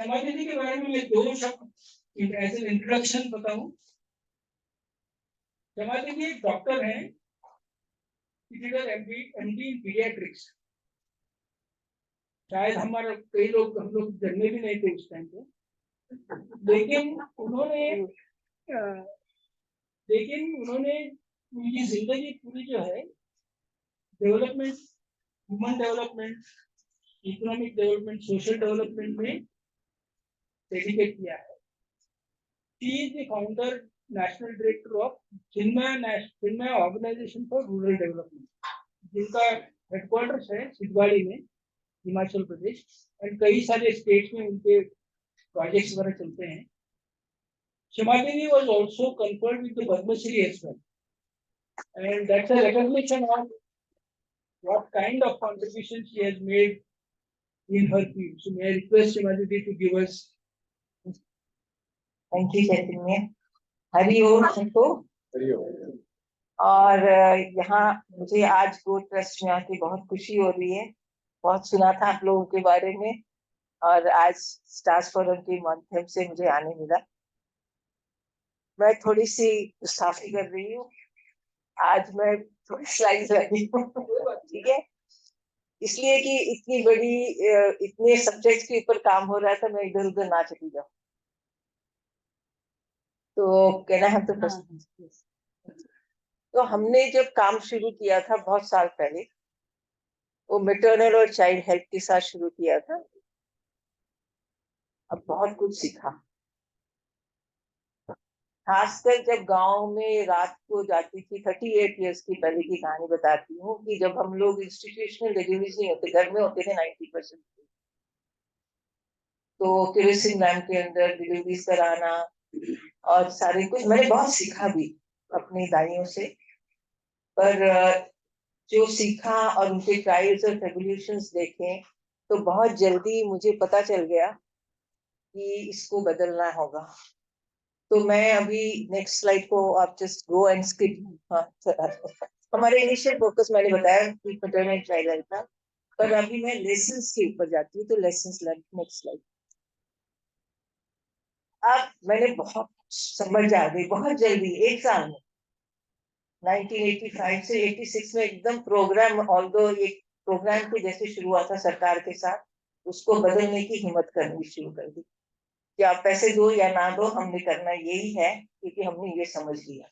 समाधि के बारे में मैं दो शब्द एज एन इंट्रोडक्शन बताऊं। समाधि जी एक डॉक्टर हैं, एमडी इन पीडियाट्रिक्स। शायद हमारा कई लोग हम लोग जन्मे भी नहीं थे उस टाइम पे, लेकिन उन्होंने उनकी जिंदगी पूरी जो है development, human development, economic development, social development में डेडिकेट किया है। He is the founder, national director of Chinmaya Organisation for Rural Development, जिनका हेडक्वार्टर्स है सिद्धवाड़ी में, हिमाचल प्रदेश, और कई सारे स्टेट में उनके प्रोजेक्ट्स वगैरह चलते हैं। Shamadini was also conferred with the Padma Shri as well, and that's a recognition of what kind of contribution she has made in her field. So may I request Shamadini to give us. Thank you Chaitanya. Hari Om सबको। और यहाँ मुझे आज गो trust में आके बहुत खुशी हो रही है। बहुत सुना था आप लोगों के बारे में, और आज स्टार्स फोरम के माध्यम से मुझे आने मिला। मैं थोड़ी सी गुस्ताखी कर रही हूँ आज, मैं थोड़ी स्लाइड रही हूँ, ठीक है, इसलिए कि इतनी बड़ी इतने सब्जेक्ट्स के ऊपर काम हो रहा था, मैं इधर उधर ना चली जाऊँ। तो कहना है तो हमने जब काम शुरू किया था बहुत साल पहले, वो मैटरनल और चाइल्ड हेल्थ के साथ शुरू किया था। अब बहुत कुछ सीखा, खासकर जब गांव में रात को जाती थी। 38 इयर्स की पहले की कहानी बताती हूँ कि जब हम लोग इंस्टीट्यूशनल डिलीवरीज नहीं होते, घर में होते थे 90%, तो केरोसिन लैम्प के अंदर डिलीवरीज कराना और सारे कुछ मैंने बहुत सीखा भी अपनी दाइयों से। पर जो सीखा और उनके ट्रायल्स और रेवोल्यूशंस देखे तो बहुत जल्दी मुझे पता चल गया कि इसको बदलना होगा। तो मैं अभी नेक्स्ट स्लाइड को आप जस्ट गो एंड स्किप। हमारे इनिशियल फोकस मैंने बताया कि मैटरनल चाइल्ड हेल्थ था, पर अभी मैं लेसन्स के ऊपर जाती हूँ। तो लेसन्स लर्न, नेक्स्ट स्लाइड। अब मैंने बहुत समझ आ गई बहुत जल्दी, एक साल में। 1985 से 86 में एकदम प्रोग्राम, ऑल्दो एक प्रोग्राम के जैसे शुरू हुआ था सरकार के साथ, उसको बदलने की हिम्मत करनी शुरू कर दी कि आप पैसे दो या ना दो, हमने करना यही है, क्योंकि हमने ये समझ लिया।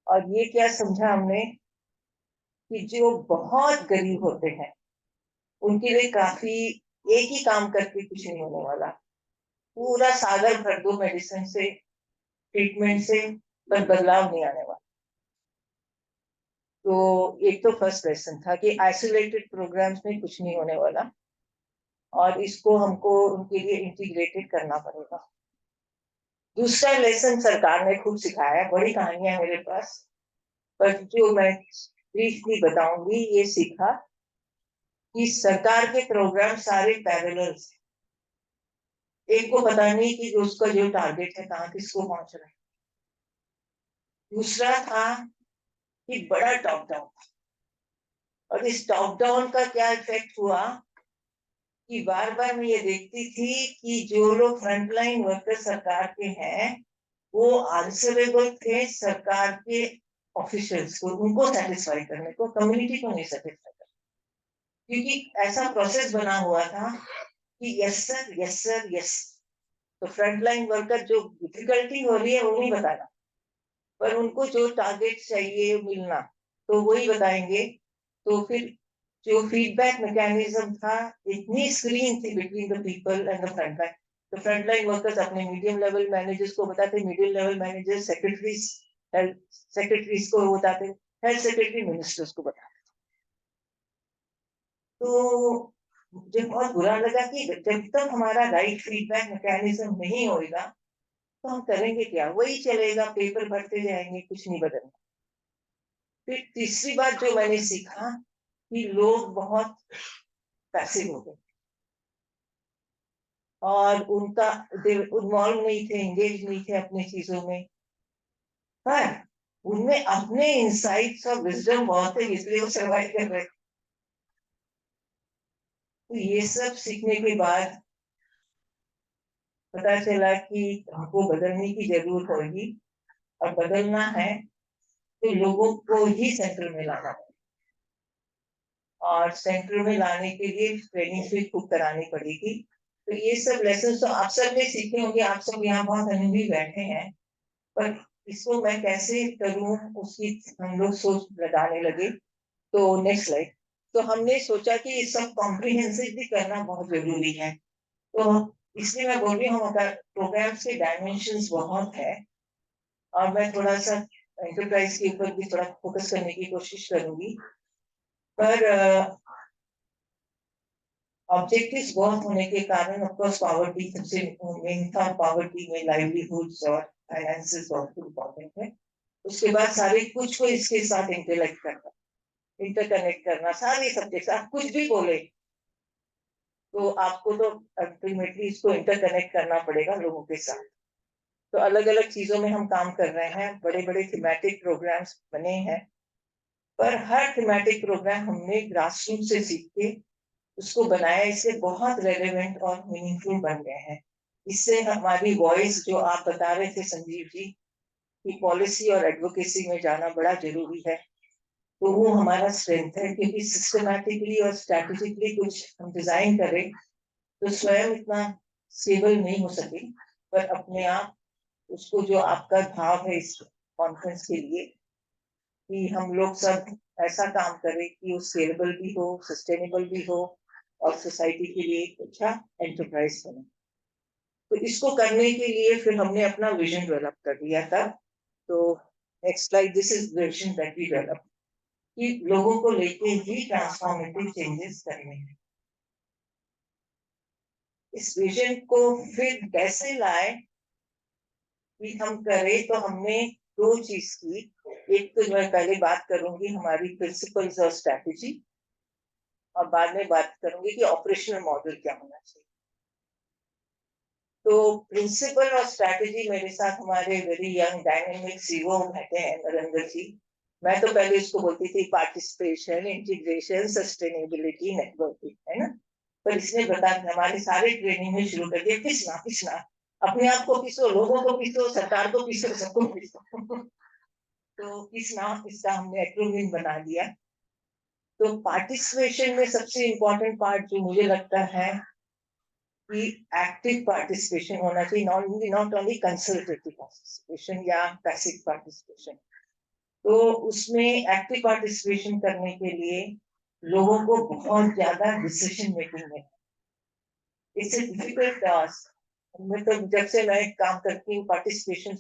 और ये क्या समझा हमने कि जो बहुत गरीब होते हैं उनके लिए काफी एक ही काम करके कुछ नहीं होने वाला, पूरा सागर भर दो मेडिसिन से, ट्रीटमेंट से, पर बदलाव नहीं आने वाला। तो एक तो फर्स्ट लेसन था कि आइसोलेटेड प्रोग्राम्स में कुछ नहीं होने वाला, और इसको हमको उनके लिए इंटीग्रेटेड करना पड़ेगा। दूसरा लेसन सरकार ने खूब सिखाया, बड़ी कहानियां मेरे पास, पर जो मैं ब्रीफली बताऊंगी, ये सीखा कि सरकार के प्रोग्राम सारे पैरेलल हैं, एक को पता नहीं कि उसका जो टारगेट है कहाँ किसको पहुंच रहा है। दूसरा था कि बड़ा टॉप डाउन, और इस टॉप डाउन का क्या इफेक्ट हुआ कि बार बार मैं ये देखती थी कि जो लोग फ्रंटलाइन वर्कर सरकार के हैं वो आंसरेबल थे सरकार के ऑफिशियल्स को, उनको सेटिस्फाई करने को, कम्युनिटी को नहीं सेटिस्फाई करने, क्योंकि ऐसा प्रोसेस बना हुआ था कि yes sir yes sir yes. तो फ्रंटलाइन वर्कर जो डिफिकल्टी हो रही है वो नहीं बताना, पर उनको जो टारगेट चाहिए मिलना तो वही बताएंगे। तो फिर जो फीडबैक मैकेनिज्म था, इतनी स्क्रीन थी between the people and the frontline. तो फ्रंटलाइन वर्कर्स अपने मीडियम लेवल मैनेजर्स को बताते, medium level manager secretaries, health secretaries को बताते, हेल्थ सेक्रेटरी मिनिस्टर्स को बताते। तो मुझे बहुत बुरा लगा कि जब तक हमारा राइट फीडबैक मैकेनिज्म नहीं होगा तो हम करेंगे क्या, वही चलेगा, पेपर भरते जाएंगे, कुछ नहीं बदलना। फिर तीसरी बात जो मैंने सीखा कि लोग बहुत पैसिव हो गए और उनका इन्वॉल्व नहीं थे, एंगेज नहीं थे अपनी चीजों में, पर उनमें अपने इंसाइट्स और विजडम बहुत है, इसलिए वो सर्वाइव कर रहे। तो ये सब सीखने के बाद पता चला कि हमको बदलने की जरूरत होगी, और बदलना है तो लोगों को ही सेंटर में लाना है, और सेंटर में लाने के लिए ट्रेनिंग भी खूब करानी पड़ेगी। तो ये सब लेसन तो आप सब ने सीखे होंगे, आप सब यहाँ बहुत अनुभवी बैठे हैं, पर इसको मैं कैसे करूं उसकी हम लोग सोच लगाने लगे। तो नेक्स्ट स्लाइड। तो हमने सोचा कि ये सब कॉम्प्रिहेंसिव भी करना बहुत जरूरी है, तो इसलिए मैं बोल रही हूँ प्रोग्राम्स के डायमेंशंस बहुत है, और मैं थोड़ा सा एंटरप्राइज के ऊपर भी थोड़ा फोकस करने की कोशिश करूंगी। पर ऑब्जेक्टिव्स बहुत होने के कारण ऑफ कोर्स पॉवर्टी सबसे मेन था, पॉवर्टी में लाइवलीहुड्स और फाइनेंसेस बहुत इम्पोर्टेंट है। उसके बाद सारे कुछ को इसके साथ इंटरलेक्ट करना, इंटरकनेक्ट करना, सारे सब्जेक्ट्स आप कुछ भी बोले तो आपको तो अल्टीमेटली इसको इंटरकनेक्ट करना पड़ेगा लोगों के साथ। तो अलग अलग चीजों में हम काम कर रहे हैं, बड़े बड़े थीमेटिक प्रोग्राम्स बने हैं, पर हर थीमेटिक प्रोग्राम हमने ग्रासरूट से सीख के उसको बनाया, इससे बहुत रेलेवेंट और मीनिंगफुल बन गए हैं। इससे हमारी वॉइस, जो आप बता रहे थे संजीव जी, कि पॉलिसी और एडवोकेसी में जाना बड़ा जरूरी है, तो वो हमारा स्ट्रेंथ है, क्योंकि सिस्टमैटिकली और स्ट्रैटेजिकली कुछ हम डिजाइन करें तो स्वयं इतना स्टेबल नहीं हो सके, पर अपने आप उसको, जो आपका भाव है इस कॉन्फ्रेंस के लिए, कि हम लोग सब ऐसा काम करें कि वो स्केलेबल भी हो, सस्टेनेबल भी हो, और सोसाइटी के लिए एक अच्छा एंटरप्राइज बने। तो इसको करने के लिए फिर हमने अपना विजन डेवलप कर दिया था। तो next slide, this is vision that we develop, कि लोगों को लेके ही ट्रांसफॉर्मेटिव चेंजेस करने हैं। इस विजन को फिर कैसे लाए कि हम करें, तो हमने दो चीज की। एक तो मैं पहले बात करूंगी हमारी प्रिंसिपल्स और स्ट्रैटेजी, और बाद में बात करूंगी कि ऑपरेशनल मॉडल क्या होना चाहिए। तो प्रिंसिपल और स्ट्रैटेजी मेरे साथ हमारे वेरी यंग डायनेमिक सीईओ बैठे हैं, नरेंद्र जी। मैं तो पहले इसको बोलती थी पार्टिसिपेशन, इंटीग्रेशन, सस्टेनेबिलिटी, नेटवर्किंग, है ना। पर इसने बता हमारे सारे ट्रेनिंग में शुरू कर दिया, पिसना पिसना, अपने आप को पिसो, लोगों को पिसो, सरकार को पिसो, सबको पिसो। तो पिसना, इसका हमने एक्रोनिम बना दिया। तो पार्टिसिपेशन में सबसे इम्पोर्टेंट पार्ट जो मुझे लगता है कि एक्टिव पार्टिसिपेशन होना चाहिए, नॉट ओनली कंसल्टेटिव पार्टिसिपेशन या पैसिव पार्टिसिपेशन। तो उसमें एक्टिव पार्टिसिपेशन करने के लिए लोगों को बहुत ज्यादा डिसीजन मेकिंग में, इट्स ए डिफिकल्ट टास्क। मतलब जब से मैं काम करती हूँ पार्टिसिपेशन,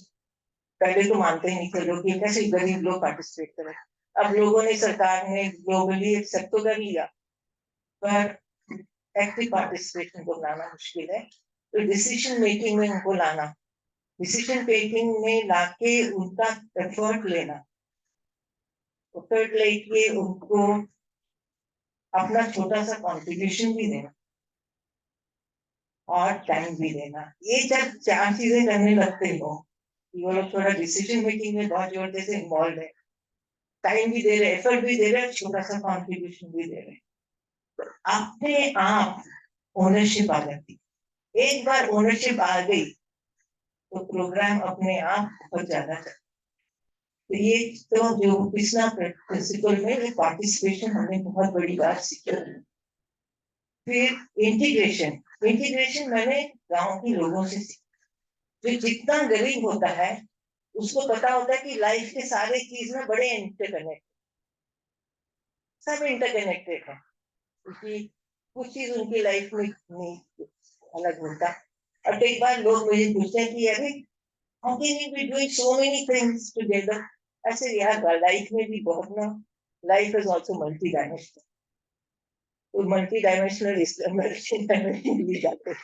पहले तो मानते ही नहीं थे लोग कि कैसे गरीब लोग पार्टिसिपेट करें। अब लोगों ने, सरकार ने ग्लोबली एक्सेप्ट तो कर लिया, पर एक्टिव पार्टिसिपेशन को लाना मुश्किल है। तो डिसीजन मेकिंग में उनको लाना, डिसीजन मेकिंग में लाके उनका एफर्ट लेना, एफर्ट लेके उनको अपना छोटा सा कॉन्ट्रीब्यूशन भी देना, और टाइम भी देना। ये जब चार चीजें करने लगते हो, वो लोग थोड़ा डिसीजन मेकिंग में बहुत जोर से इन्वॉल्व है, टाइम भी दे रहे, एफर्ट भी दे रहे, छोटा सा कॉन्ट्रीब्यूशन भी दे रहे, तो अपने आप ओनरशिप आ जाती। एक बार ओनरशिप आ गई तो प्रोग्राम अपने आप बहुत ज्यादा चलता। तो ये तो जो पिछला प्रिंसिपल में पार्टिसिपेशन हमने बहुत बड़ी बात सीखी। फिर इंटीग्रेशन, इंटीग्रेशन मैंने गांव के लोगों से सीखा। जो जितना गरीब होता है उसको पता होता है कि लाइफ के सारे चीज में बड़े इंटरकनेक्ट, सब इंटरकनेक्टेड है, क्योंकि कुछ चीज उनकी लाइफ में नहीं अलग होता। और कई बार लोग मुझे पूछते हैं कि अरे how can you be doing so many things together? ऐसे यार लाइफ में भी बहुत ना, life is also multi dimensional, तो मल्टी डायमेंशनल भी जाते हैं,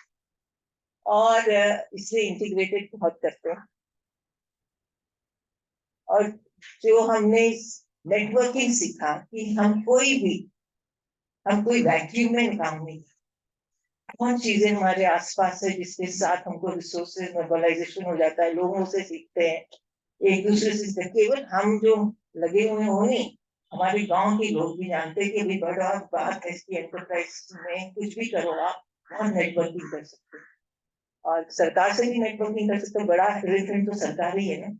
और इसलिए इंटीग्रेटेड बहुत करते हैं। और जो हमने नेटवर्किंग सीखा कि हम कोई वैक्यूम में काम नहीं, बहुत चीजें हमारे आसपास है जिसके साथ हमको रिसोर्सेज मोबिलाइजेशन हो जाता है, लोगों से सीखते हैं, एक दूसरे से सीखते। केवल हम जो लगे हुए हो नहीं, हमारे गांव के लोग भी जानते हैं कि अभी बड़ा बात है इसकी, एंटरप्राइज में कुछ भी करो आप, बहुत नेटवर्किंग कर सकते हो। और सरकार से भी नेटवर्किंग कर सकते हैं, बड़ा रेफरेंट तो सरकार ही है ना,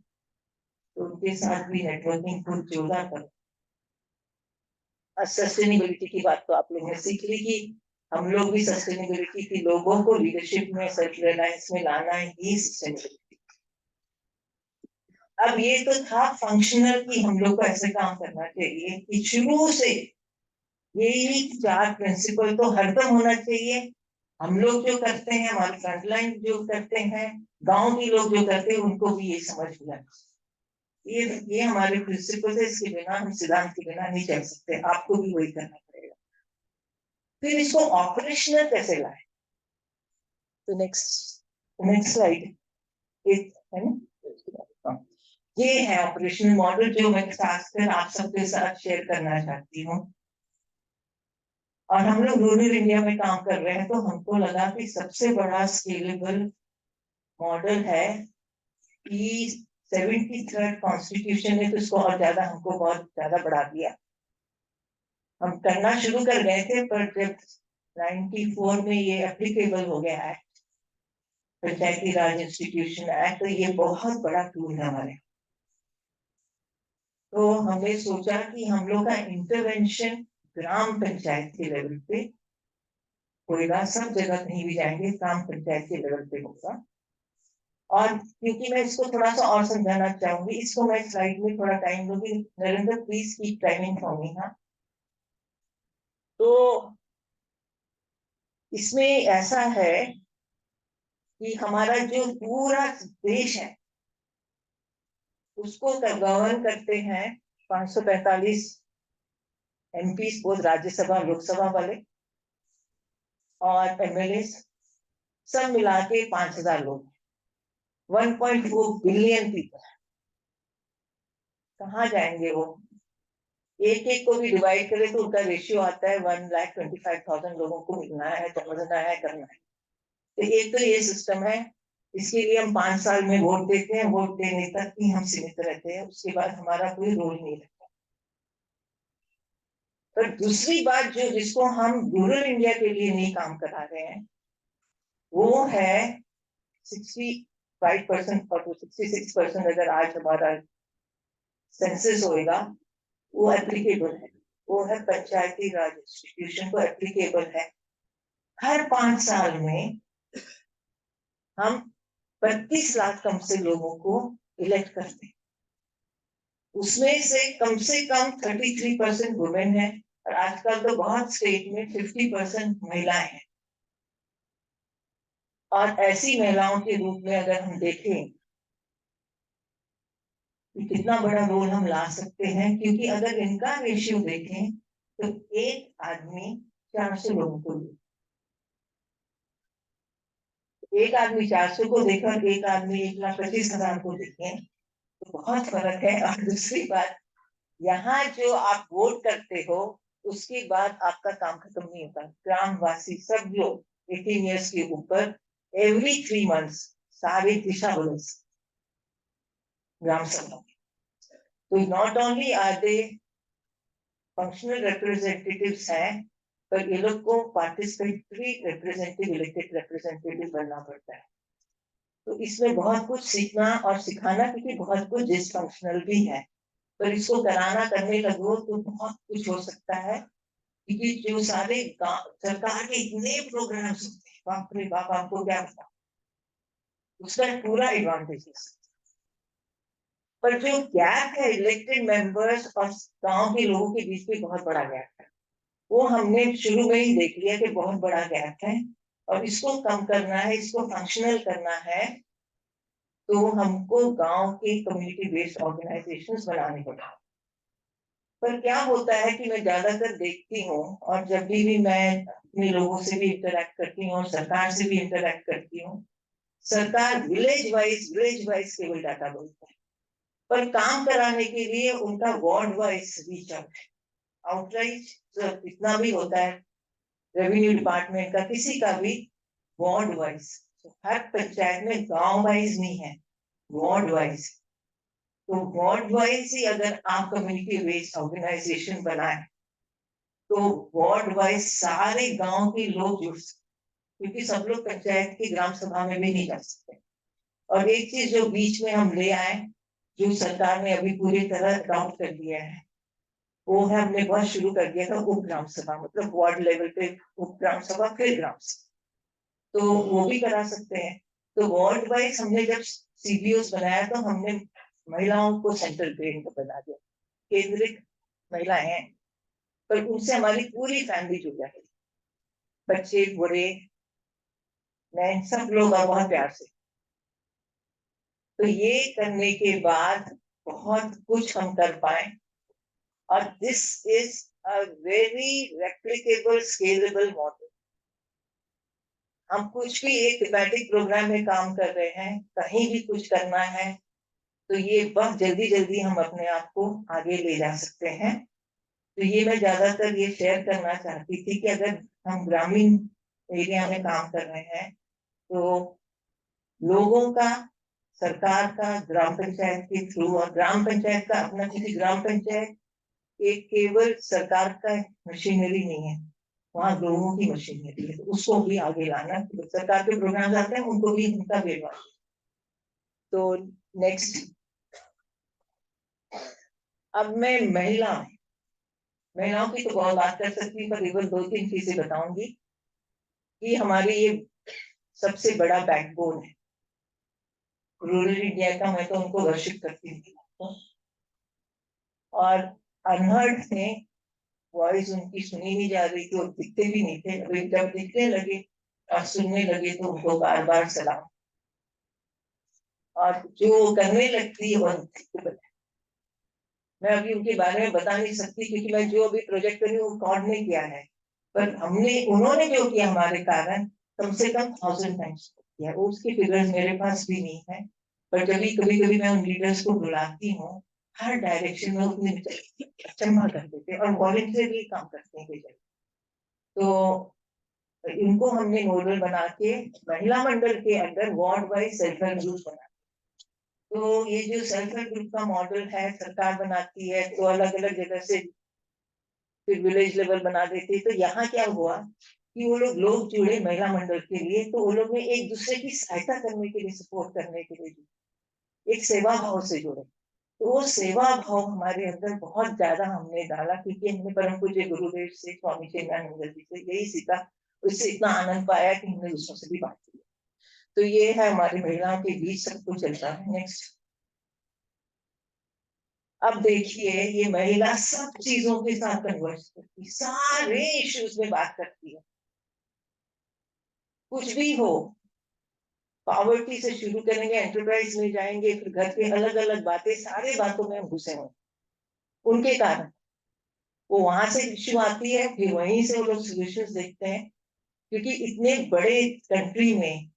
तो उनके साथ भी नेटवर्किंग खूब जोरदार करो। सस्टेनेबिलिटी की बात तो आप लोगों ने सीख ली कि हम लोग भी सस्टेनेबिलिटी की, लोगों को लीडरशिप में, सेल्फ रिलायंस में लाना ही सस्टेनेबिलिटी। अब ये तो था फंक्शनल की हम लोग को ऐसे काम करना चाहिए कि शुरू से यही 4 प्रिंसिपल तो हरदम होना चाहिए। हम लोग जो करते हैं, हमारे फ्रंटलाइन जो करते हैं, गांव के लोग जो करते हैं, उनको भी ये समझ लिया। ये हमारे प्रिंसिपल है, इसके बिना, हम सिद्धांत के बिना नहीं चल सकते, आपको भी वही करना पड़ेगा। फिर इसको ऑपरेशनल कैसे लाए, तो नेक्स्ट स्लाइड है ना, ये है ऑपरेशनल मॉडल जो मैं खासकर आप सबके साथ शेयर करना चाहती हूँ। और हम लोग रूरल इंडिया में काम कर रहे हैं, तो हमको लगा कि सबसे बड़ा स्केलेबल मॉडल है कि 73rd कॉन्स्टिट्यूशन ने तो इसको और ज्यादा, हमको बहुत ज्यादा बढ़ा दिया। हम करना शुरू कर गए थे, पर जब 94 में ये एप्लीकेबल हो गया है, पंचायती राज इंस्टीट्यूशन एक्ट, तो ये बहुत बड़ा टूल है हमारे। तो हमने सोचा कि हम लोग का इंटरवेंशन ग्राम पंचायत के लेवल पे होगा, सब जगह कहीं भी जाएंगे, ग्राम पंचायत के लेवल पे होगा। और क्योंकि मैं इसको थोड़ा सा और समझाना चाहूंगी, इसको मैं स्लाइड में थोड़ा टाइम दूंगी, Narendra please keep timing for me. हाँ, तो इसमें ऐसा है कि हमारा जो पूरा देश है उसको गवर्न करते हैं 545 एमपी, बोथ राज्यसभा लोकसभा वाले और एमएलए, सब मिला के 5000 लोग, 1.4 बिलियन पीपल। कहाँ जाएंगे वो? एक एक को भी डिवाइड करे तो उनका रेशियो आता है 1,25,000 लोगों को मिलना है, समझना है, करना है। तो एक तो ये सिस्टम है, इसके लिए हम 5 साल में वोट देते हैं, वोट देने तक ही हम सीमित रहते हैं, उसके बाद हमारा कोई रोल नहीं रहता। पर दूसरी बात जो, जिसको हम रूरल इंडिया के लिए नहीं काम करा रहे हैं, वो है 65% और 66% अगर आज हमारा सेंसस होएगा, वो एप्लीकेबल है, वो है पंचायती राज इंस्टीट्यूशन को एप्लीकेबल है। हर 5 साल में हम 32 लाख कम से लोगों को इलेक्ट करते हैं, उसमें से कम 33% वुमेन है, और आजकल तो बहुत स्टेट में 50% महिलाएं हैं। और ऐसी महिलाओं के रूप में अगर हम देखें कि कितना बड़ा रोल हम ला सकते हैं, क्योंकि अगर इनका रेशियो देखें तो एक आदमी 400 लोगों को, एक आदमी 400 को देखा, एक आदमी 1,25,000 को देखें, तो बहुत फर्क है। और दूसरी बात, यहाँ जो आप वोट करते हो उसके बाद आपका काम खत्म नहीं होता। ग्रामवासी सब लोग 18 ईयर्स के ऊपर एवरी 3 मंथ्स सारे दिशा बदल ग्राम सभा। तो not only are they functional representatives हैं, पर ये लोग को पार्टिसिपेटरी रिप्रेजेंटेटिव, इलेक्टेड रिप्रेजेंटेटिव बनना पड़ता है। तो इसमें बहुत कुछ सीखना और सिखाना, क्योंकि बहुत कुछ डिसफंक्शनल भी है, पर इसको कराना, करने लगो तो बहुत कुछ हो सकता है। क्योंकि जो सारे सरकार के इतने प्रोग्राम्स होते हैं, बाप रे बाप, आपको क्या पता, उसका पूरा एडवांटेज है। पर जो गैप है इलेक्टेड मेंबर्स और गांव के लोगों के बीच में, बहुत बड़ा गैप है, वो हमने शुरू में ही देख लिया कि बहुत बड़ा गैप है, और इसको कम करना है, इसको फंक्शनल करना है, तो हमको गांव के कम्युनिटी बेस्ड ऑर्गेनाइजेशंस बनाने पड़ा। पर क्या होता है कि मैं ज्यादातर देखती हूँ, और जब भी मैं अपने लोगों से भी इंटरेक्ट करती हूँ और सरकार से भी इंटरेक्ट करती हूँ, सरकार विलेज वाइज केवल डाटा बोलता है, पर काम कराने के लिए उनका वार्ड वाइज रीच आउटरीच इतना भी होता है, रेवेन्यू डिपार्टमेंट का, किसी का भी वार्ड वाइज। हर पंचायत में गांव वाइज नहीं है, वार्ड वाइज। तो वार्ड वाइज ही अगर आप कम्युनिटी बेस्ड ऑर्गेनाइजेशन बनाए, तो वार्ड वाइज सारे गांव के लोग जुड़ सकते, क्योंकि सब लोग पंचायत की ग्राम सभा में भी नहीं जा सकते। और एक चीज जो बीच में हम ले आए, जो सरकार ने अभी पूरी तरह अडॉप्ट कर लिया है, वो है हमने बहुत शुरू कर दिया था उप ग्राम सभा, मतलब वार्ड लेवल पे उप ग्राम सभा फिर ग्राम सभा, तो वो भी करा सकते हैं। तो वार्ड वाइज हमने जब सीबीओस बनाया तो हमने महिलाओं को सेंट्रल ग्रेड में बना दिया, केंद्रित महिलाएं हैं, पर उनसे हमारी पूरी फैमिली जुड़ जाती, बच्चे बूढ़े मैं सब लोग और बहुत प्यार से। तो ये करने के बाद बहुत कुछ हम कर पाए, और this is a very replicable scalable model. हम कुछ भी एक थीमेटिक प्रोग्राम में काम कर रहे हैं, कहीं भी कुछ करना है, तो ये बहुत जल्दी जल्दी हम अपने आप को आगे ले जा सकते हैं। तो ये मैं ज्यादातर ये शेयर करना चाहती थी कि अगर हम ग्रामीण एरिया में काम कर रहे हैं तो लोगों का, सरकार का, ग्राम पंचायत के थ्रू, और ग्राम पंचायत का अपना, किसी ग्राम पंचायत एक केवल सरकार का मशीनरी नहीं है, वहाँ लोगों की मशीनरी है, तो उसको भी आगे लाना। तो सरकार के प्रोग्राम आते हैं उनको भी उनका व्यवहार। तो नेक्स्ट, अब मैं महिलाओं की तो बहुत बात कर सकती हूँ, पर केवल 2-3 चीजें बताऊंगी कि हमारी ये सबसे बड़ा बैकबोन है रूरल इंडिया का। मैं तो उनको वर्शिप करती हूँ, और अनहर्ड ने वॉइस उनकी सुनी नहीं जा रही थी, और दिखते भी नहीं थे, अभी जब दिखने लगे और सुनने लगे तो उनको बार बार सलाम। और जो करने लगती है, मैं अभी उनके बारे में बता नहीं सकती, क्योंकि मैं जो अभी प्रोजेक्ट कर रही हूँ कॉर्ड ने किया है, पर उन्होंने जो किया हमारे कारण कम से कम 1000 टाइम्स किया, उसके फिगर्स मेरे पास भी नहीं है। पर कभी कभी मैं उन लीडर्स को बुलाती हूँ, हर डायरेक्शन में उतने अचंभा कर देते और वॉलंटियरली काम करते हैं। तो इनको हमने नोडल बना के महिला मंडल के अंदर ward wise self help group बना। तो ये जो सेल्फ हेल्प ग्रुप का मॉडल है, सरकार बनाती है तो अलग अलग जगह से फिर विलेज लेवल बना देती है। तो यहाँ क्या हुआ कि वो लोग जुड़े महिला मंडल के लिए, तो वो लोग ने एक दूसरे की सहायता करने के लिए, सपोर्ट करने के लिए, एक सेवा भाव से जुड़े। तो वो सेवा भाव हमारे अंदर बहुत ज्यादा हमने डाला, क्योंकि हमने परम पूज्य गुरुदेव से, स्वामी चिन्मयानंद जी से यही सीखा, उससे इतना आनंद पाया कि हमने दूसरों से भी बात की। तो ये है हमारी महिलाओं के बीच सब कुछ चलता है। नेक्स्ट, अब देखिए ये महिला सब चीजों के साथ कन्वर्स करती है, सारे इश्यूज में बात करती है, कुछ भी हो, पॉवर्टी से शुरू करेंगे, एंटरप्राइज में जाएंगे, फिर घर के अलग अलग बातें, सारे बातों में हम घुसे हुए उनके कारण। वो वहां से इश्यू आती है, फिर वहीं से वो लोग सोल्यूशन देखते हैं, क्योंकि इतने बड़े कंट्री में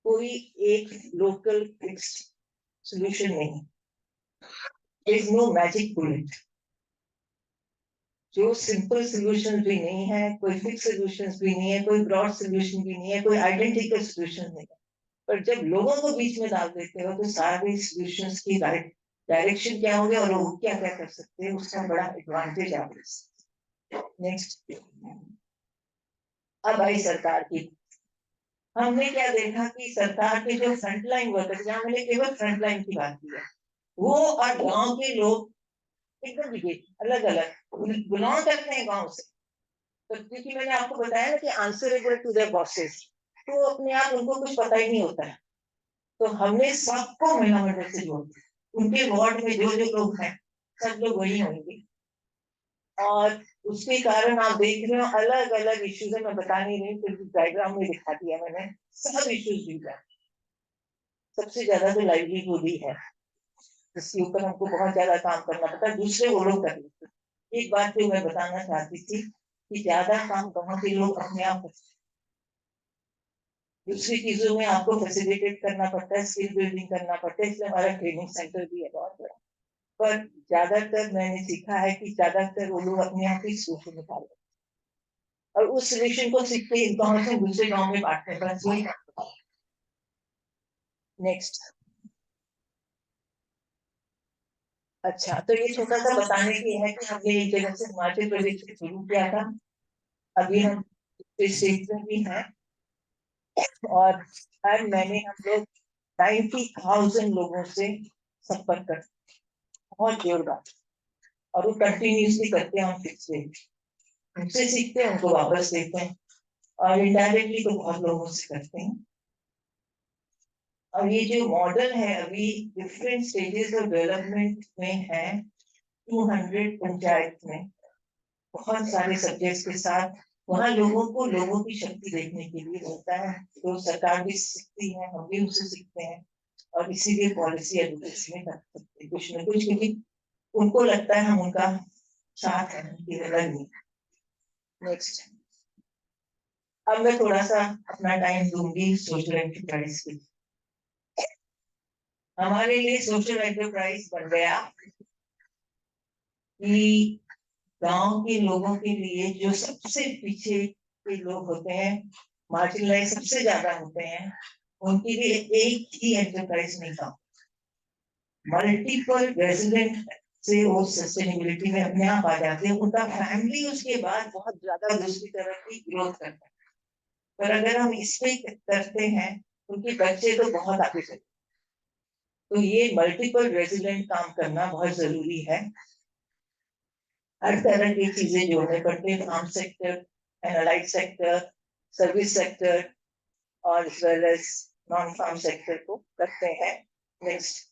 कोई एक लोकल फिक्स्ड सोल्यूशन नहीं, there is no magic bullet. जो सिंपल सोल्यूशन भी नहीं है, कोई फिक्स सोल्यूशन भी नहीं है, कोई ब्रॉड सोल्यूशन भी नहीं है, कोई आइडेंटिकल सोल्यूशन नहीं है। पर जब लोगों को बीच में डाल देते हो तो सारे सोल्यूशंस की राइट डायरेक्शन क्या होगी और लोग क्या क्या कर सकते हैं, उसका बड़ा एडवांटेज आपको। नेक्स्ट, अब आई सरकार की। हमने क्या देखा कि सरकार के जो फ्रंटलाइन वर्कर्स, जहाँ मैंने केवल फ्रंटलाइन की बात की है, वो और गांव के लोग एकदम अलग अलग बिलोंग करते हैं गांव से। तो क्योंकि मैंने आपको बताया ना कि आंसरेबल टू देयर बॉसेस, तो अपने आप उनको कुछ पता ही नहीं होता है। तो हमने सबको महिला मंडल से जोड़ दिया, उनके वार्ड में जो जो लोग हैं सब लोग वही होंगे, और उसके कारण आप देख रहे हो अलग अलग इश्यूज है, मैं बता नहीं रही, फिर डायग्राम में दिखा दिया मैंने, सब इश्यूज भी है। सबसे ज्यादा तो लाइवलीहुड ही है, जिसके ऊपर हमको बहुत ज्यादा काम करना पड़ता है, दूसरे वो लोग कर लेते हैं। एक बात जो मैं बताना चाहती थी कि ज्यादा काम गाँव के लोग अपने आप करते हैं, दूसरी चीजों में आपको फैसिलिटेट करना पड़ता है, स्किल बिल्डिंग करना पड़ता है, इसलिए हमारा ट्रेनिंग सेंटर भी है बहुत बड़ा। पर ज्यादातर मैंने सीखा है कि ज्यादातर वो लोग अपने आप ही सोल्यूशन निकालते हैं, और उस सोल्यूशन को सीख के एक गाँव से दूसरे गाँव में बांटते हैं, बस वही। नेक्स्ट, अच्छा, तो ये छोटा सा बताने की है कि हमने एक जगह से हिमाचल प्रदेश से शुरू किया था। अभी हम इस क्षेत्र में भी हैं, और हर महीने हम लोग 90,000 लोगों से संपर्क करते हैं, बहुत जोरदार, और वो कंटिन्यूसली करते हैं हम फिक्स रेट, उनसे सीखते हैं, उनको वापस देते हैं, और इनडायरेक्टली तो बहुत लोगों से करते हैं। और ये जो मॉडल है अभी डिफरेंट स्टेजेस ऑफ डेवलपमेंट में है, 200 पंचायत में बहुत सारे सब्जेक्ट्स के साथ, वहाँ लोगों को लोगों की शक्ति देखने के लिए होता है, तो सरकार भी सीखती है, हम भी उनसे सीखते हैं, और इसीलिए पॉलिसी एडवोकेसी में कर सकते हैं कुछ न कुछ, क्योंकि उनको लगता है हम उनका साथ है, उनकी अलग नहीं। नेक्स्ट, अब मैं थोड़ा सा अपना टाइम दूंगी सोशल एंटरप्राइज के। हमारे लिए सोशल एंटरप्राइज बन गया कि गांव के लोगों के लिए, जो सबसे पीछे के लोग होते हैं, मार्जिनलाइज सबसे ज्यादा होते हैं, उनके लिए एक ही एंटरप्राइज नहीं था, मल्टीपल रेजिडेंट से वो सस्टेनेबिलिटी में अपने आप आ जाते हैं, उनका फैमिली उसके बाद बहुत ज्यादा दूसरी तरफ की ग्रोथ करता है। पर अगर हम इस पे करते हैं, उनके बच्चे तो बहुत आगे चले, तो ये मल्टीपल रेजिडेंट काम करना बहुत जरूरी है। हर तरह की चीजें जोड़ने पड़ते हैं, farm sector, analyse sector, service sector, और as well as non farm sector को करते हैं। नेक्स्ट,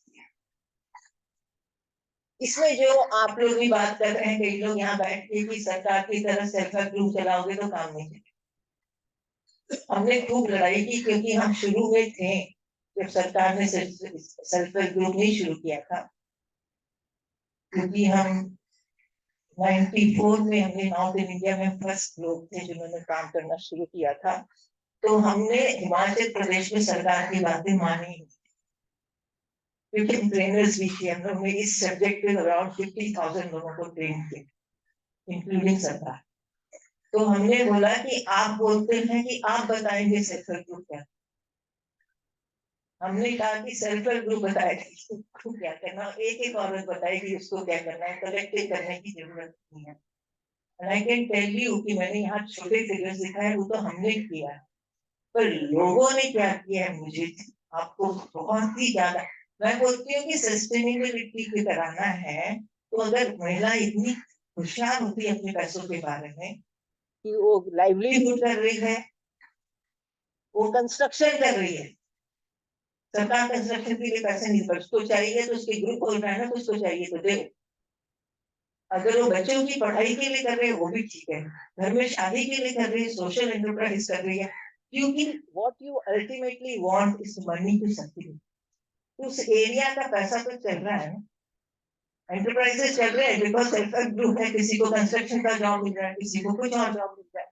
इसमें जो आप लोग भी बात कर रहे हैं, कई लोग यहाँ बैठ के कि सरकार की तरफ सेल्फ हेल्प ग्रुप चलाओगे तो काम नहीं चलेगा। हमने खूब लड़ाई की, क्योंकि हम शुरू में थे जब सरकार ने सेल्फ हेल्प ग्रुप नहीं शुरू किया था, क्योंकि हम 94 में हमने नॉर्थ इंडिया में फर्स्ट लोग थे जिन्होंने काम करना शुरू किया था, तो हमने हिमाचल प्रदेश में सरकार की बातें मानी, क्योंकि ट्रेनर्स भी थे, हम लोग ने इस सब्जेक्ट पे अराउंड 50,000 लोगों को ट्रेन किया, इंक्लूडिंग सरकार। तो हमने बोला कि आप बोलते हैं कि आप बताएंगे सेल्फ हेल्प ग्रुप क्या, हमने कहा कि सेल्फ हेल्प ग्रुप बताएगा उसको क्या करना, एक एक औरत बताएगी उसको क्या करना है, कलेक्टिव करने की जरूरत नहीं है। And I can tell you कि मैंने यहाँ छोटे फिगर्स दिखाए, वो तो हमने किया है, पर लोगों ने क्या किया है मुझे आपको बहुत ही ज्यादा, मैं बोलती हूँ कि सस्टेनेबिलिटी पे कराना है, तो अगर महिला इतनी होशियार होती है अपने पैसों के बारे में कि वो लाइवलीहुड कर रही है, वो कंस्ट्रक्शन कर रही है, सरकार कंस्ट्रक्शन के लिए पैसे नहीं, पर उसको चाहिए तो उसके ग्रुप खोल रहा है ना, तो उसको चाहिए तो दे। अगर वो बच्चों की पढ़ाई के लिए कर रहे हैं वो भी ठीक है, घर में शादी के लिए कर रही है, सोशल एंटरप्राइज कर रही है, क्योंकि what you ultimately want is money to succeed. उस एरिया का पैसा तो चल रहा है, एंटरप्राइजेस चल रहे हैं, बिकॉज सेल्फ हेल्प ग्रुप है, किसी को कंस्ट्रक्शन का जॉब मिल रहा है, किसी को कुछ और जॉब मिल रहा है,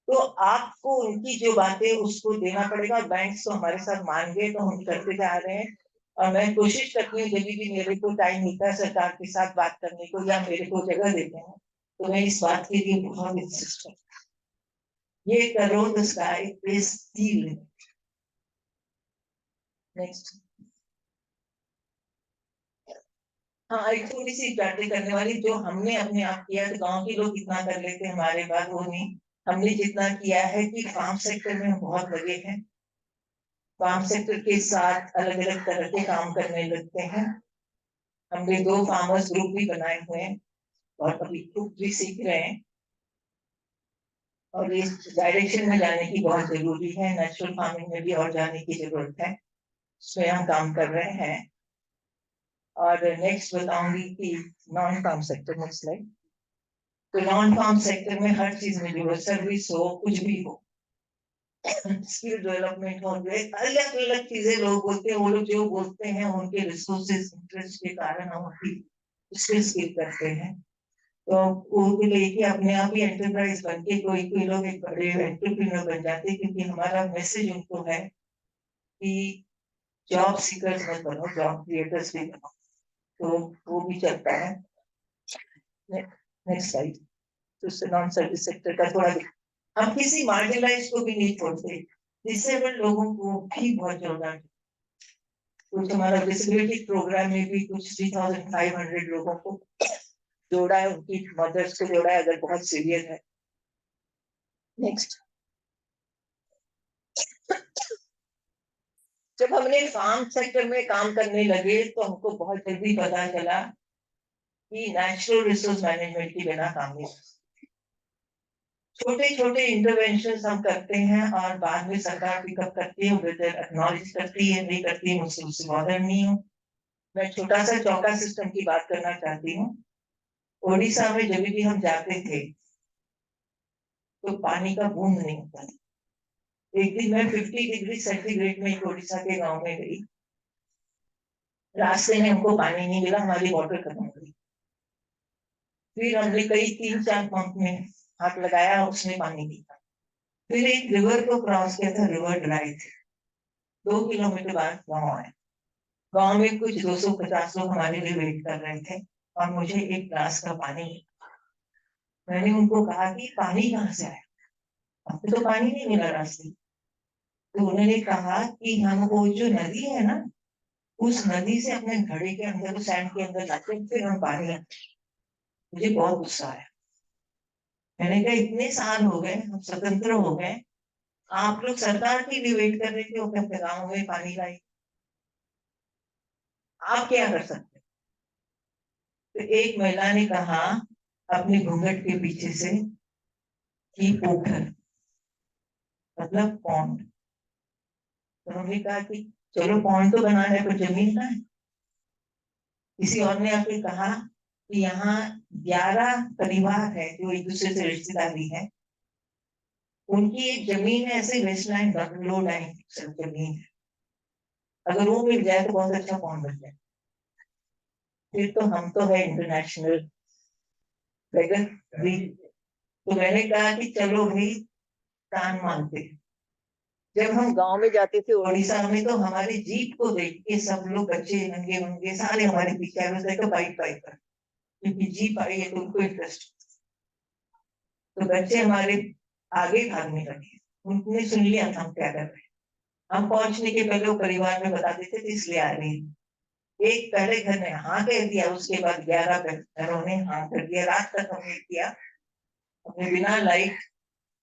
तो आपको उनकी जो बातें उसको देना पड़ेगा। और बैंक तो हमारे साथ मान गए, तो हम करते जा रहे हैं, और मैं कोशिश करती हूँ जब भी मेरे को टाइम मिलता है सरकार के साथ बात करने को, या मेरे को जगह देते हैं, तो मैं इस बात के लिए बहुत इंसिस्ट करती हूँ, ये करो the sky is the limit. Next, हाँ, एक थोड़ी सी बातें करने वाली, जो हमने अपने आप किया, तो गांव के लोग इतना कर लेते हैं, हमारे पास वो नहीं। हमने जितना किया है कि फार्म सेक्टर में हम बहुत लगे हैं, फार्म सेक्टर के साथ अलग अलग तरह के काम करने लगते हैं। हमने 2 फार्मर्स ग्रुप भी बनाए हुए हैं, और अभी खुद भी सीख रहे हैं, और इस डायरेक्शन में जाने की बहुत जरूरी है, नेचुरल फार्मिंग में भी और जाने की जरूरत है, उसमें हम काम कर रहे हैं। और नेक्स्ट बताऊंगी कि non farm sector, next slide. तो नॉन फार्म सेक्टर में हर चीज में जो सर्विस हो, कुछ भी हो, स्किल डेवलपमेंट हो गए, अलग अलग चीजें लोग बोलते हैं, वो लोग जो बोलते हैं उनके रिसोर्सेज इंटरेस्ट के कारण हम उनकी स्किल करते हैं, तो वो लेके अपने आप ही एंटरप्राइज बन के कोई कोई लोग एक बड़े एंटरप्रेन्योर बन जाते हैं, क्योंकि हमारा मैसेज उनको है कि जॉब सीकर्स मत बनो, जॉब क्रिएटर्स भी बनो, तो वो भी चलता है। Next slide. तो नॉन सर्विस सेक्टर का थोड़ा, हम किसी मार्जिनलाइज को भी नहीं छोड़ते, डिसेबल्ड लोगों को भी बहुत जोड़ना। कुछ हमारा डिसेबिलिटी प्रोग्राम में भी कुछ 3,500 लोगों को जोड़ा है, उनकी मदर्स को जोड़ा है अगर बहुत सीरियस है। नेक्स्ट, जब हमने फार्म सेक्टर में काम करने लगे तो हमको बहुत जल्दी पता चला कि नेचुरल रिसोर्स मैनेजमेंट के बिना काम नहीं, छोटे छोटे इंटरवेंशन हम करते हैं और बाद में सरकार पिकअप करती है, वेदर एक्नॉलेज करती है नहीं करती है, मुझसे उससे बॉदर नहीं हूँ। मैं छोटा सा चौका सिस्टम की बात करना चाहती हूँ। ओडिशा में जब भी हम जाते थे तो पानी का बूंद नहीं होता। एक दिन मैं 50 डिग्री सेंटीग्रेड में एक ओडिशा के गांव में गई, रास्ते में हमको पानी नहीं मिला, हमारी वाटर खत्म हो गई। फिर हमने कई 3-4 पंप में हाथ लगाया, उसमें पानी नहीं था। फिर एक रिवर को क्रॉस किया था, रिवर ड्राई थे। 2 किलोमीटर बाद गाँव आए, गाँव में कुछ 250 लोग हमारे लिए वेट कर रहे थे और मुझे एक ग्लास का पानी मिला। मैंने उनको कहा कि पानी कहाँ से आया, हमको तो पानी नहीं मिला रास्ते। तो उन्होंने कहा कि हम वो जो नदी है ना, उस नदी से अपने घड़े के अंदर सैंड के अंदर लाते फिर हम पानी लाते। मुझे बहुत गुस्सा आया। मैंने कहा इतने साल हो गए, हम स्वतंत्र हो गए, आप लोग सरकार के लिए वेट कर रहे थे, वो अपने गाँव में पानी लाई, आप क्या कर सकते? तो एक महिला ने कहा अपने घूंघट के पीछे से कि पोखर मतलब पौंड। तो हमने कहा कि चलो पौंड तो बना है, पर जमीन का है। किसी और ने आके कहा कि यहाँ 11 परिवार है जो एक दूसरे से रिश्तेदारी है, उनकी एक जमीन है ऐसे वेस्टलैंड लो लाइन जमीन है, अगर वो मिल जाए तो बहुत अच्छा पौंड बन जाए। फिर तो हम तो है इंटरनेशनल बेगर भी। तो मैंने कहा कि चलो भाई कान मानते। जब हम गांव में जाते थे उड़ीसा में तो हमारे जीप को देख के सब लोग बच्चे नंगे होंगे सारे हमारे पीछे आ गए, बाइक बाइक पर, क्योंकि जीप आई है तो उनको इंटरेस्ट। तो बच्चे हमारे आगे भागने लगे, उनने सुन लिया था हम क्या कर रहे हैं। हम पहुंचने के पहले वो परिवार में बता देते थे इसलिए आ रही है। एक पहले घर ने हाँ कह दिया, उसके बाद 11 घरों ने हाँ कर दिया। रात तक हमने किया, हमने बिना लाइट,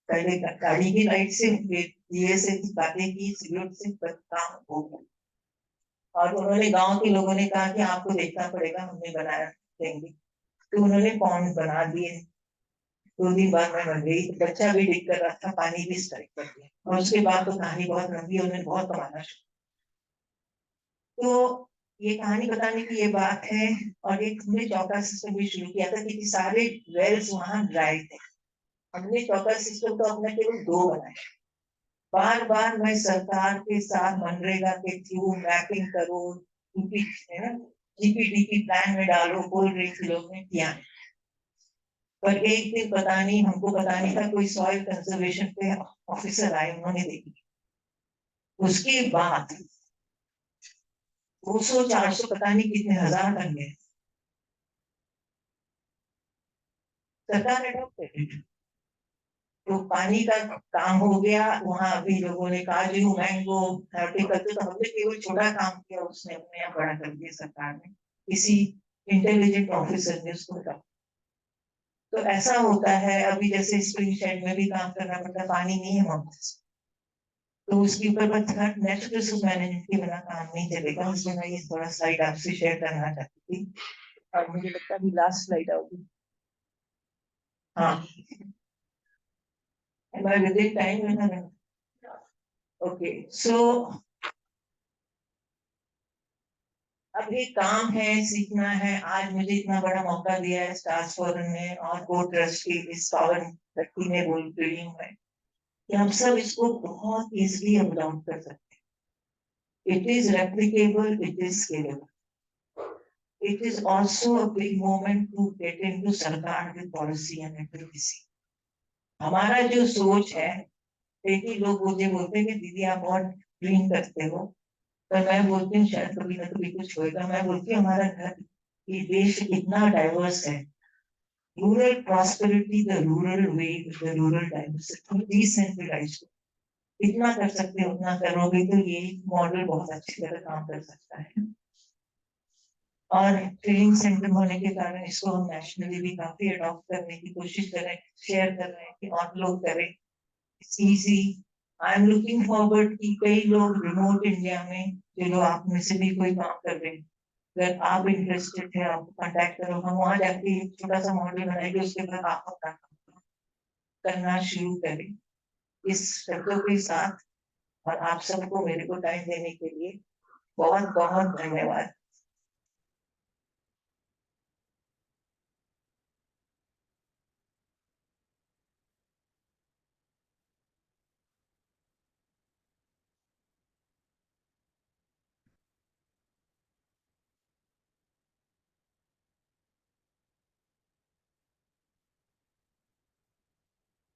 पहले गाड़ी की लाइट से दिए से बातें की, सिगरेट से काम हो गया। और उन्होंने गांव के लोगों ने कहा कि आपको देखना पड़ेगा, हमने बनाया देंगे। तो उन्होंने पौंड बना दिए। 2 दिन बाद मैं मर गई, बच्चा भी डिग कर रहा था, पानी भी स्ट्राइक कर दिया। और उसके बाद तो कहानी बहुत लंबी, उन्होंने बहुत कमाना शुरू। तो ये कहानी बताने की ये बात है। और एक हमने चौका सिस्टम भी शुरू किया था क्योंकि सारे वेल्स वहां ड्राई थे। हमने चौका सिस्टम तो अपना केवल 2 बनाए। बार बार मैं सरकार के साथ मनरेगा के थ्रू मैपिंग करो, जीपीडीपी प्लान में डालो, बोल रही थी, लोग ने किया। पर एक दिन पता नहीं, हमको पता नहीं था, कोई सॉइल कंजर्वेशन पे ऑफिसर आए, उन्होंने देखी। उसके बाद 200-400 पता नहीं कितने हजार बन गए। सरकार अडॉप्ट कर, तो पानी का काम हो गया वहां। अभी लोगों ने काजू मैंगो हॉर्टिकल्चर, तो हमने केवल छोटा काम किया, उसने अपने आप बड़ा कर दिया सरकार ने, किसी इंटेलिजेंट ऑफिसर ने उसको कहा। तो ऐसा होता है। अभी जैसे स्प्रिंग शेड में भी काम करना पड़ता है, पानी नहीं है वहां, तो उसके ऊपर नेचुरल रिसोर्स मैनेजमेंट के बिना काम नहीं चलेगा। इसलिए मैं ये थोड़ा स्लाइड आपसे शेयर करना चाहती थी और मुझे लगता है लास्ट स्लाइड होगी। हाँ, am I within time? Okay, so अब ये काम है, सीखना है। आज मुझे इतना बड़ा मौका दिया है स्टार्स फोरम ने और को ट्रस्ट की इस पावन व्यक्ति ने बोल रही हूँ मैं कि हम सब इसको बहुत इजीली अडॉप्ट कर सकते हैं। It is replicable, it is scalable. It is also a big moment to get into सरकार with policy and advocacy. हमारा जो सोच है, देखिए लोग मुझे बोलते हैं कि दीदी आप बहुत ड्रीम करते हो, पर मैं बोलती हूँ शायद कभी ना कभी कुछ होएगा। मैं बोलती हूँ हमारा घर, ये देश इतना डाइवर्स है। Rural prosperity, the rural way, the rural diversity, decentralised, इतना कर सकते हो, उतना करोगे तो ये मॉडल बहुत अच्छी तरह काम कर सकता है। और ट्रेनिंग सेंटर होने के कारण इसको हम नेशनली भी काफी अडॉप्ट करने की कोशिश कर रहे हैं, शेयर कर रहे हैं कि और लोग करें। It's easy, I am looking forward कि कई लोग रिमोट इंडिया में, चलो आप में से भी कोई काम कर रहे हैं, अगर आप इंटरेस्टेड थे आप कांटेक्ट करो, हम वहां जाके एक छोटा सा मॉडल बनाएंगे, उसके बाद आप अपना काम करना शुरू करें। इस शर्तों के साथ और आप सबको मेरे को टाइम देने के लिए बहुत बहुत धन्यवाद।